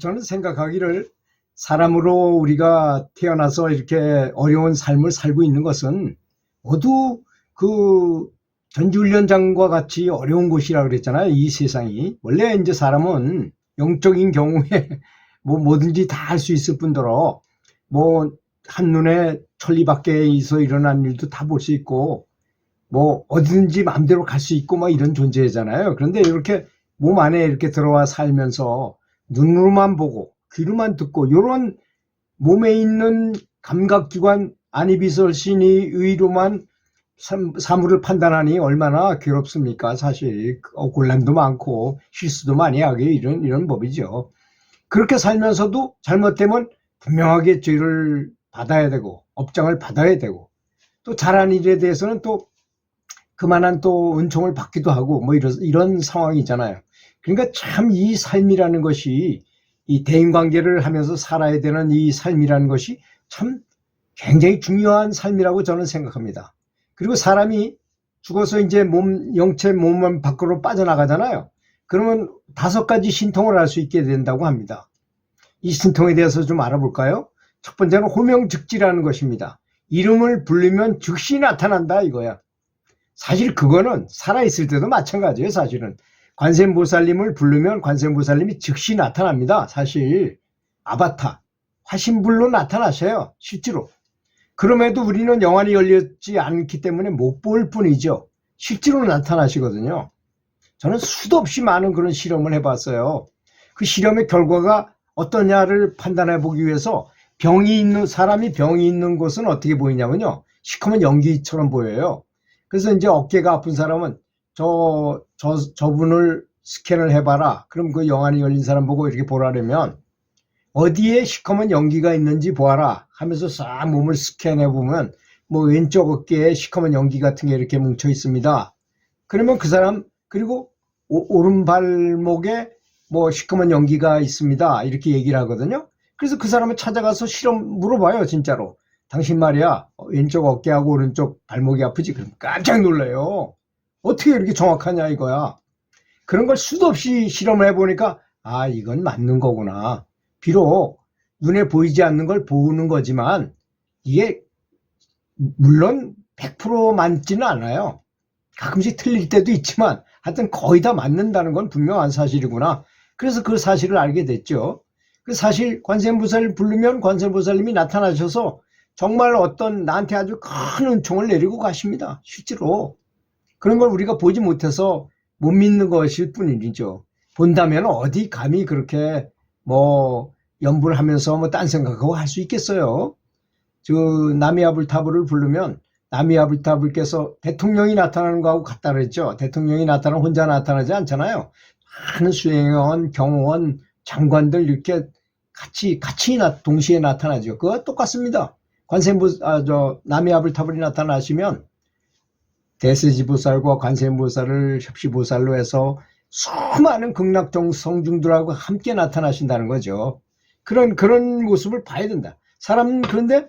저는 생각하기를 사람으로 우리가 태어나서 이렇게 어려운 삶을 살고 있는 것은 모두 그 전지훈련장과 같이 어려운 곳이라 그랬잖아요. 이 세상이. 원래 이제 사람은 영적인 경우에 뭐 뭐든지 다 할 수 있을 뿐더러 뭐 한눈에 천리 밖에서 일어난 일도 다 볼 수 있고 뭐 어디든지 마음대로 갈 수 있고 뭐 이런 존재잖아요. 그런데 이렇게 몸 안에 이렇게 들어와 살면서 눈으로만 보고 귀로만 듣고 이런 몸에 있는 감각기관 안이비설신이 의로만 사물을 판단하니 얼마나 괴롭습니까? 사실 곤란도 많고 실수도 많이 하게 이런 법이죠. 그렇게 살면서도 잘못되면 분명하게 죄를 받아야 되고 업장을 받아야 되고 또 잘한 일에 대해서는 또 그만한 또 은총을 받기도 하고 뭐 이런 상황이잖아요. 그러니까 참 이 삶이라는 것이 이 대인관계를 하면서 살아야 되는 이 삶이라는 것이 참 굉장히 중요한 삶이라고 저는 생각합니다. 그리고 사람이 죽어서 이제 영체 몸만 밖으로 빠져나가잖아요. 그러면 5가지 신통을 할 수 있게 된다고 합니다. 이 신통에 대해서 좀 알아볼까요? 첫 번째는 호명즉지라는 것입니다. 이름을 부르면 즉시 나타난다 이거야. 사실 그거는 살아있을 때도 마찬가지예요. 사실은 관세음보살님을 부르면 관세음보살님이 즉시 나타납니다. 사실 아바타 화신불로 나타나셔요. 실제로. 그럼에도 우리는 영안이 열렸지 않기 때문에 못 볼 뿐이죠. 실제로 나타나시거든요. 저는 수도 없이 많은 그런 실험을 해봤어요. 그 실험의 결과가 어떠냐를 판단해 보기 위해서 사람이 병이 있는 곳은 어떻게 보이냐면요. 시커먼 연기처럼 보여요. 그래서 이제 어깨가 아픈 사람은 저분을 스캔을 해봐라. 그럼 그 영안이 열린 사람 보고 이렇게 보라려면 어디에 시커먼 연기가 있는지 보아라 하면서 싹 몸을 스캔해 보면 뭐 왼쪽 어깨에 시커먼 연기 같은 게 이렇게 뭉쳐 있습니다. 그러면 그 사람 그리고 오른발목에 뭐 시커먼 연기가 있습니다. 이렇게 얘기를 하거든요. 그래서 그 사람을 찾아가서 실험 물어봐요. 진짜로. 당신 말이야 왼쪽 어깨하고 오른쪽 발목이 아프지? 그럼 깜짝 놀라요. 어떻게 이렇게 정확하냐 이거야. 그런 걸 수도 없이 실험을 해보니까 아 이건 맞는 거구나. 비록 눈에 보이지 않는 걸 보는 거지만 이게 물론 100% 맞지는 않아요. 가끔씩 틀릴 때도 있지만 하여튼 거의 다 맞는다는 건 분명한 사실이구나. 그래서 그 사실을 알게 됐죠. 그 사실 관세음보살을 부르면 관세음보살님이 나타나셔서 정말 어떤 나한테 아주 큰 은총을 내리고 가십니다. 실제로. 그런 걸 우리가 보지 못해서 못 믿는 것일 뿐이죠. 본다면 어디 감히 그렇게 뭐 연불 하면서 뭐 딴 생각하고 할 수 있겠어요. 나미아불타불을 부르면 나미아불타불께서 대통령이 나타나는 거하고 같다 그랬죠. 대통령이 나타나면 혼자 나타나지 않잖아요. 많은 수행원, 경호원, 장관들 이렇게 같이 동시에 나타나죠. 그거 똑같습니다. 나미아불타불이 나타나시면 대세지보살과 관세음보살을 협시보살로 해서 수많은 극락성중들하고 함께 나타나신다는 거죠. 그런 모습을 봐야 된다. 사람은 그런데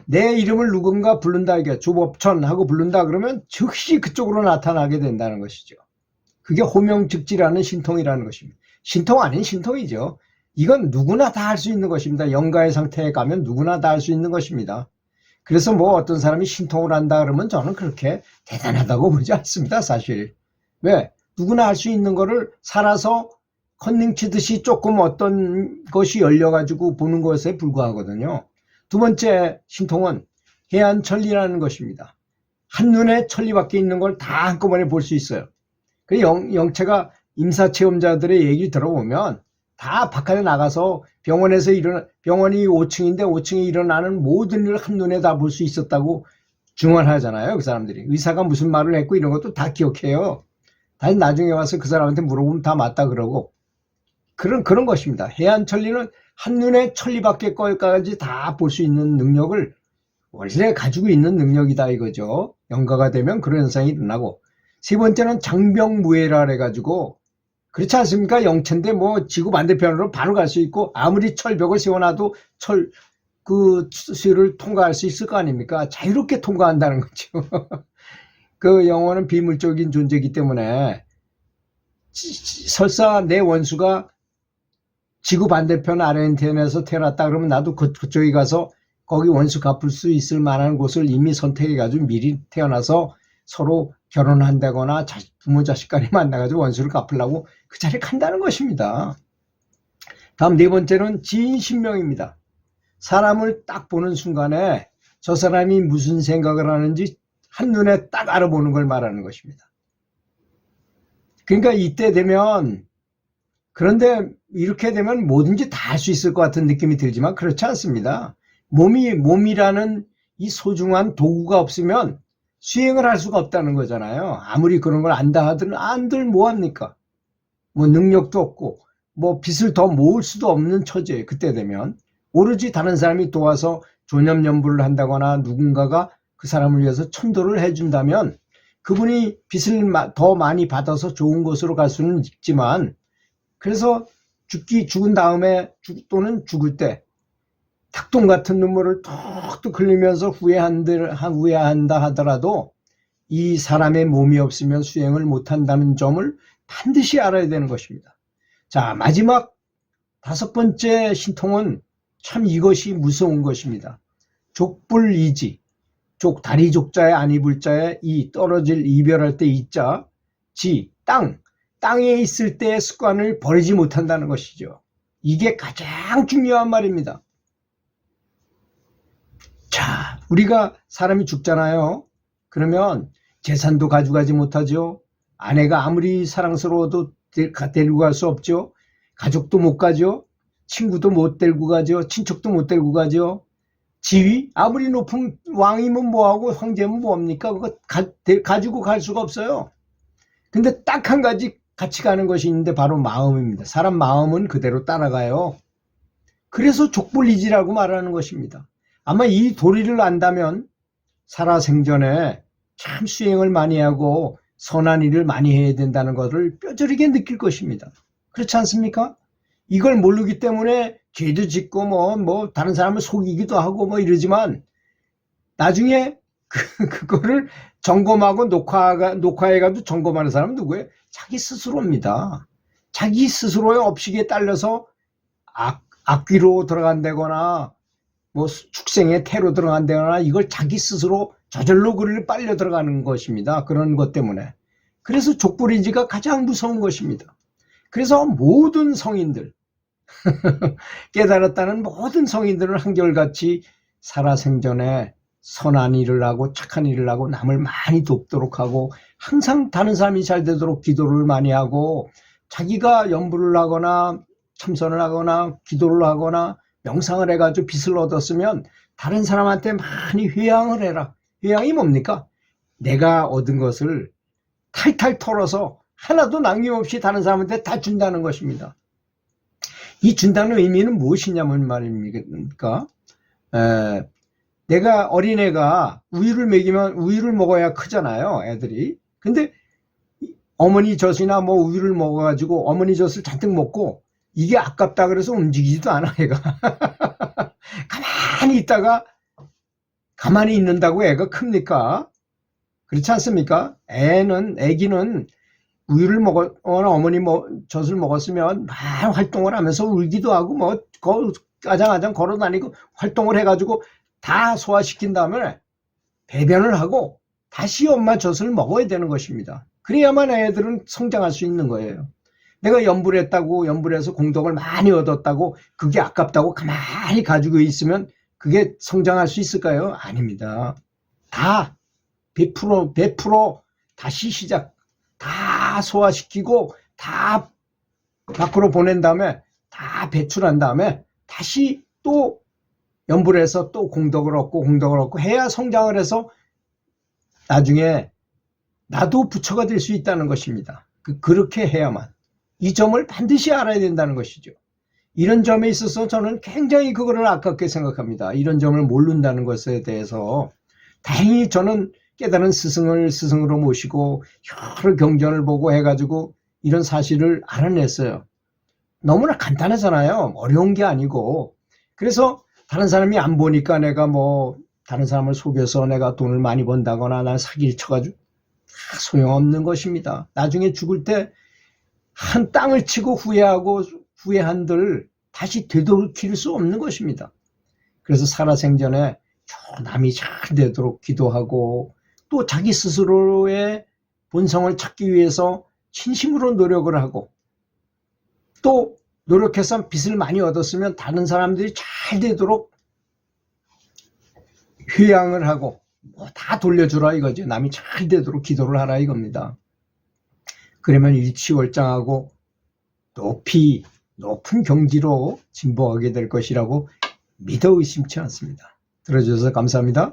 내 이름을 누군가 부른다, 이게 조법천 하고 부른다 그러면 즉시 그쪽으로 나타나게 된다는 것이죠. 그게 호명즉지라는 신통이라는 것입니다. 신통 아닌 신통이죠. 이건 누구나 다 할 수 있는 것입니다. 영가의 상태에 가면 누구나 다 할 수 있는 것입니다. 그래서 뭐 어떤 사람이 신통을 한다 그러면 저는 그렇게 대단하다고 보지 않습니다. 사실. 왜? 누구나 할 수 있는 거를 살아서 컨닝 치듯이 조금 어떤 것이 열려가지고 보는 것에 불과하거든요. 두 번째 신통은 해안천리라는 것입니다. 한눈에 천리밖에 있는 걸 다 한꺼번에 볼 수 있어요. 그 영체가 임사체험자들의 얘기를 들어보면 다 바깥에 나가서 병원이 5층인데 5층에 일어나는 모든 일을 한눈에 다 볼 수 있었다고 증언하잖아요. 그 사람들이. 의사가 무슨 말을 했고 이런 것도 다 기억해요. 다시 나중에 와서 그 사람한테 물어보면 다 맞다 그러고. 그런 것입니다. 해안천리는 한눈에 천리밖에 거기까지 다 볼 수 있는 능력을 원래 가지고 있는 능력이다 이거죠. 영가가 되면 그런 현상이 일어나고. 세 번째는 장병무예라 해가지고 그렇지 않습니까? 영체인데 뭐 지구 반대편으로 바로 갈 수 있고 아무리 철벽을 세워놔도 그 수를 통과할 수 있을 거 아닙니까? 자유롭게 통과한다는 거죠. 그 영혼은 비물적인 존재이기 때문에 설사 내 원수가 지구 반대편 아르헨티나에서 태어났다 그러면 나도 그쪽에 가서 거기 원수 갚을 수 있을 만한 곳을 이미 선택해가지고 미리 태어나서 서로 결혼한다거나 부모 자식 간에 만나가지고 원수를 갚으려고 그 자리에 간다는 것입니다. 다음 네 번째는 지인신명입니다. 사람을 딱 보는 순간에 저 사람이 무슨 생각을 하는지 한눈에 딱 알아보는 걸 말하는 것입니다. 그러니까 이때 되면, 그런데 이렇게 되면 뭐든지 다 할 수 있을 것 같은 느낌이 들지만 그렇지 않습니다. 몸이라는 이 소중한 도구가 없으면 수행을 할 수가 없다는 거잖아요. 아무리 그런 걸 안다 하더라도 안들 뭐합니까? 뭐 능력도 없고 뭐 빚을 더 모을 수도 없는 처지예요. 그때 되면 오로지 다른 사람이 도와서 조념연부를 한다거나 누군가가 그 사람을 위해서 천도를 해준다면 그분이 빚을 더 많이 받아서 좋은 곳으로 갈 수는 있지만, 그래서 죽은 다음에 또는 죽을 때 닭똥 같은 눈물을 톡톡 흘리면서 후회한다 하더라도 이 사람의 몸이 없으면 수행을 못한다는 점을 반드시 알아야 되는 것입니다. 자, 마지막 다섯 번째 신통은 참 이것이 무서운 것입니다. 족불이지. 다리 족자에 안 입을 자에 이 떨어질 이별할 때 이자, 땅에 있을 때의 습관을 버리지 못한다는 것이죠. 이게 가장 중요한 말입니다. 자, 우리가 사람이 죽잖아요. 그러면 재산도 가져가지 못하죠. 아내가 아무리 사랑스러워도 데리고 갈 수 없죠. 가족도 못 가죠. 친구도 못 데리고 가죠. 친척도 못 데리고 가죠. 지위? 아무리 높은 왕이면 뭐하고 황제면 뭐합니까? 그거 가지고 갈 수가 없어요. 근데 딱 한 가지 같이 가는 것이 있는데 바로 마음입니다. 사람 마음은 그대로 따라가요. 그래서 족불이지라고 말하는 것입니다. 아마 이 도리를 안다면 살아생전에 참 수행을 많이 하고 선한 일을 많이 해야 된다는 것을 뼈저리게 느낄 것입니다. 그렇지 않습니까? 이걸 모르기 때문에 죄도 짓고 뭐 다른 사람을 속이기도 하고 뭐 이러지만 나중에 그거를 점검하고 녹화해가지고 점검하는 사람은 누구예요? 자기 스스로입니다. 자기 스스로의 업식에 딸려서 악귀로 들어간다거나 뭐 축생의 태로 들어간다거나 이걸 자기 스스로 저절로 그를 빨려 들어가는 것입니다. 그런 것 때문에. 그래서 족불인지가 가장 무서운 것입니다. 그래서 모든 성인들 깨달았다는 모든 성인들은 한결같이 살아생전에 선한 일을 하고 착한 일을 하고 남을 많이 돕도록 하고 항상 다른 사람이 잘 되도록 기도를 많이 하고 자기가 연부를 하거나 참선을 하거나 기도를 하거나 명상을 해가지고 빛을 얻었으면 다른 사람한테 많이 회양을 해라. 회양이 뭡니까? 내가 얻은 것을 탈탈 털어서 하나도 남김없이 다른 사람한테 다 준다는 것입니다. 이 준다는 의미는 무엇이냐면 말입니까? 내가 어린애가 우유를 먹이면 우유를 먹어야 크잖아요, 애들이. 근데 어머니 젖이나 뭐 우유를 먹어가지고 어머니 젖을 잔뜩 먹고 이게 아깝다 그래서 움직이지도 않아, 애가. 가만히 있다가 가만히 있는다고 애가 큽니까? 그렇지 않습니까? 애기는 우유를 먹거나 어머니 젖을 먹었으면 막 활동을 하면서 울기도 하고 아장아장 걸어 다니고 활동을 해가지고 다 소화시킨 다음에 배변을 하고 다시 엄마 젖을 먹어야 되는 것입니다. 그래야만 애들은 성장할 수 있는 거예요. 내가 연불을 했다고 연불해서 공덕을 많이 얻었다고 그게 아깝다고 가만히 가지고 있으면 그게 성장할 수 있을까요? 아닙니다. 다 100% 다시 시작, 다 소화시키고 다 밖으로 보낸 다음에 다 배출한 다음에 다시 또 연불을 해서 또 공덕을 얻고 해야 성장을 해서 나중에 나도 부처가 될 수 있다는 것입니다. 그렇게 해야만. 이 점을 반드시 알아야 된다는 것이죠. 이런 점에 있어서 저는 굉장히 그거를 아깝게 생각합니다. 이런 점을 모른다는 것에 대해서. 다행히 저는 깨달은 스승을 스승으로 모시고 여러 경전을 보고 해가지고 이런 사실을 알아냈어요. 너무나 간단하잖아요. 어려운 게 아니고. 그래서 다른 사람이 안 보니까 내가 다른 사람을 속여서 내가 돈을 많이 번다거나 난 사기를 쳐가지고 소용없는 것입니다. 나중에 죽을 때 한 땅을 치고 후회한들 다시 되돌릴 수 없는 것입니다. 그래서 살아생전에 남이 잘 되도록 기도하고 또 자기 스스로의 본성을 찾기 위해서 진심으로 노력을 하고 또 노력해서 빚을 많이 얻었으면 다른 사람들이 잘 되도록 회양을 하고 뭐 다 돌려주라 이거죠. 남이 잘 되도록 기도를 하라 이겁니다. 그러면 일취월장하고 높은 경지로 진보하게 될 것이라고 믿어 의심치 않습니다. 들어주셔서 감사합니다.